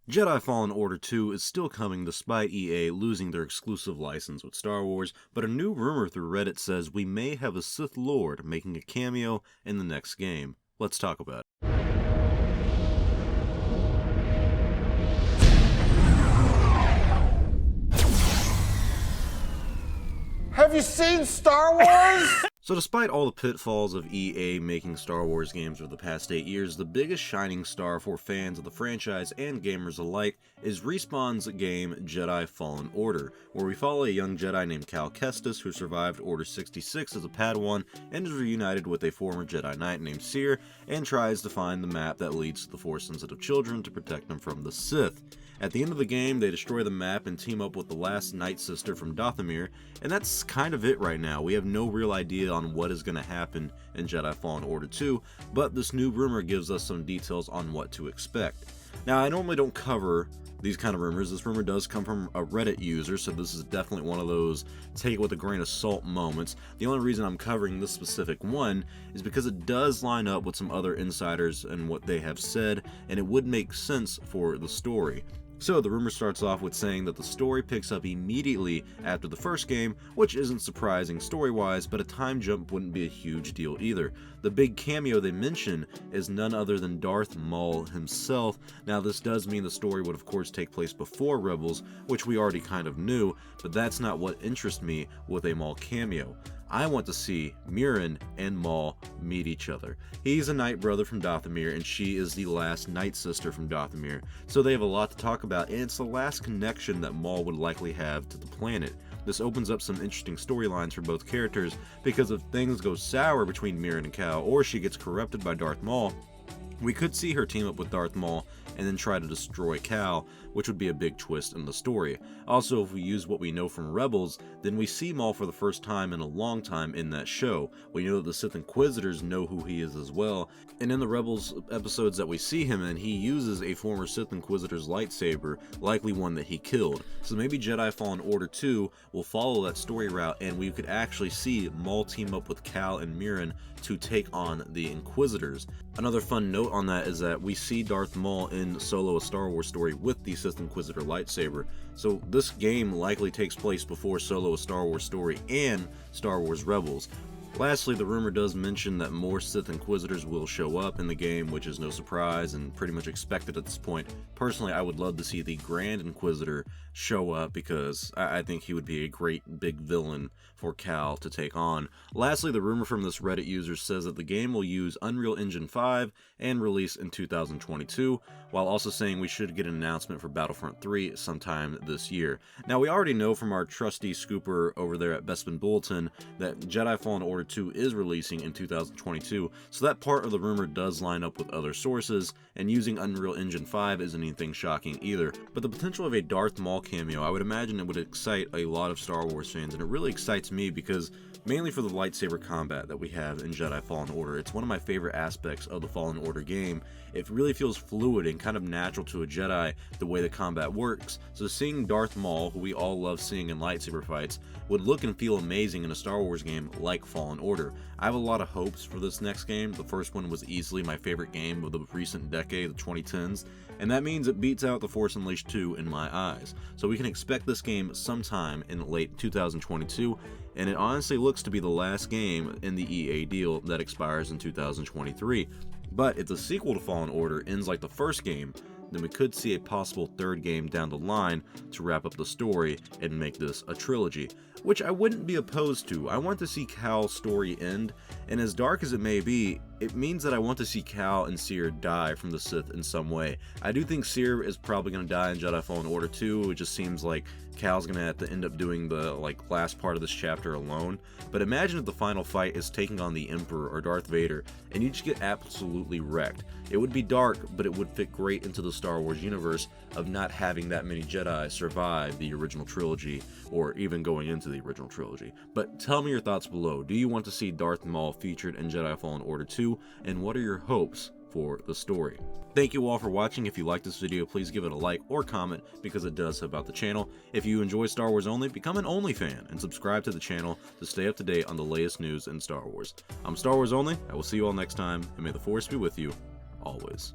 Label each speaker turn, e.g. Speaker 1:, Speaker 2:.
Speaker 1: Jedi Fallen Order 2 is still coming despite EA losing their exclusive license with Star Wars, but a new rumor through Reddit says we may have a Sith Lord making a cameo in the next game. Let's talk about it.
Speaker 2: Have you seen Star Wars?
Speaker 1: So despite all the pitfalls of EA making Star Wars games over the past 8 years, the biggest shining star for fans of the franchise and gamers alike is Respawn's game Jedi Fallen Order, where we follow a young Jedi named Cal Kestis who survived Order 66 as a Padawan and is reunited with a former Jedi Knight named Seer and tries to find the map that leads to the Force-sensitive children to protect them from the Sith. At the end of the game, they destroy the map and team up with the last Night Sister from Dathomir, and that's kind of it right now. We have no real idea on what is going to happen in Jedi Fallen Order 2, but this new rumor gives us some details on what to expect. Now, I normally don't cover these kind of rumors. This rumor does come from a Reddit user, so this is definitely one of those take it with a grain of salt moments. The only reason I'm covering this specific one is because it does line up with some other insiders and what they have said, and it would make sense for the story. So the rumor starts off with saying that the story picks up immediately after the first game, which isn't surprising story-wise, but a time jump wouldn't be a huge deal either. The big cameo they mention is none other than Darth Maul himself. Now this does mean the story would of course take place before Rebels, which we already kind of knew, but that's not what interests me with a Maul cameo. I want to see Mirren and Maul meet each other. He's a Night Brother from Dathomir, and she is the last Night Sister from Dathomir, so they have a lot to talk about, and it's the last connection that Maul would likely have to the planet. This opens up some interesting storylines for both characters, because if things go sour between Mirren and Cal, or she gets corrupted by Darth Maul, we could see her team up with Darth Maul and then try to destroy Cal, which would be a big twist in the story. Also, if we use what we know from Rebels, then we see Maul for the first time in a long time in that show. We know that the Sith Inquisitors know who he is as well, and in the Rebels episodes that we see him in, he uses a former Sith Inquisitor's lightsaber, likely one that he killed. So maybe Jedi Fallen Order 2 will follow that story route, and we could actually see Maul team up with Cal and Mirren to take on the Inquisitors. Another fun note on that is that we see Darth Maul in Solo: A Star Wars Story with the Sith Inquisitor lightsaber, so this game likely takes place before Solo: A Star Wars Story and Star Wars Rebels. Lastly, the rumor does mention that more Sith Inquisitors will show up in the game, which is no surprise and pretty much expected at this point. Personally, I would love to see the Grand Inquisitor show up because I think he would be a great big villain for Cal to take on. Lastly, the rumor from this Reddit user says that the game will use Unreal Engine 5 and release in 2022, while also saying we should get an announcement for Battlefront 3 sometime this year. Now, we already know from our trusty scooper over there at Bespin Bulletin that Jedi Fallen Order 2 is releasing in 2022, so that part of the rumor does line up with other sources, and using Unreal Engine 5 isn't anything shocking either. But the potential of a Darth Maul cameo, I would imagine it would excite a lot of Star Wars fans, and it really excites me because mainly for the lightsaber combat that we have in Jedi Fallen Order. It's one of my favorite aspects of the Fallen Order game. It really feels fluid and kind of natural to a Jedi the way the combat works, so seeing Darth Maul, who we all love seeing in lightsaber fights, would look and feel amazing in a Star Wars game like Fallen Order. I have a lot of hopes for this next game. The first one was easily my favorite game of the recent decade, the 2010s, and that means it beats out The Force Unleashed 2 in my eyes. So we can expect this game sometime in late 2022, and it honestly looks to be the last game in the EA deal that expires in 2023. But if the sequel to Fallen Order ends like the first game, then we could see a possible third game down the line to wrap up the story and make this a trilogy, which I wouldn't be opposed to. I want to see Cal's story end, and as dark as it may be, it means that I want to see Cal and Seer die from the Sith in some way. I do think Seer is probably going to die in Jedi Fallen Order 2. It just seems like Cal's going to have to end up doing the last part of this chapter alone. But imagine if the final fight is taking on the Emperor or Darth Vader, and you just get absolutely wrecked. It would be dark, but it would fit great into the Star Wars universe of not having that many Jedi survive the original trilogy, or even going into the original trilogy. But tell me your thoughts below. Do you want to see Darth Maul featured in Jedi Fallen Order 2, and what are your hopes for the story? Thank you all for watching. If you like this video, please give it a like or comment because it does help out the channel. If you enjoy Star Wars Only, become an Only fan and subscribe to the channel to stay up to date on the latest news in Star Wars. I'm Star Wars Only. I will see you all next time, and may the Force be with you always.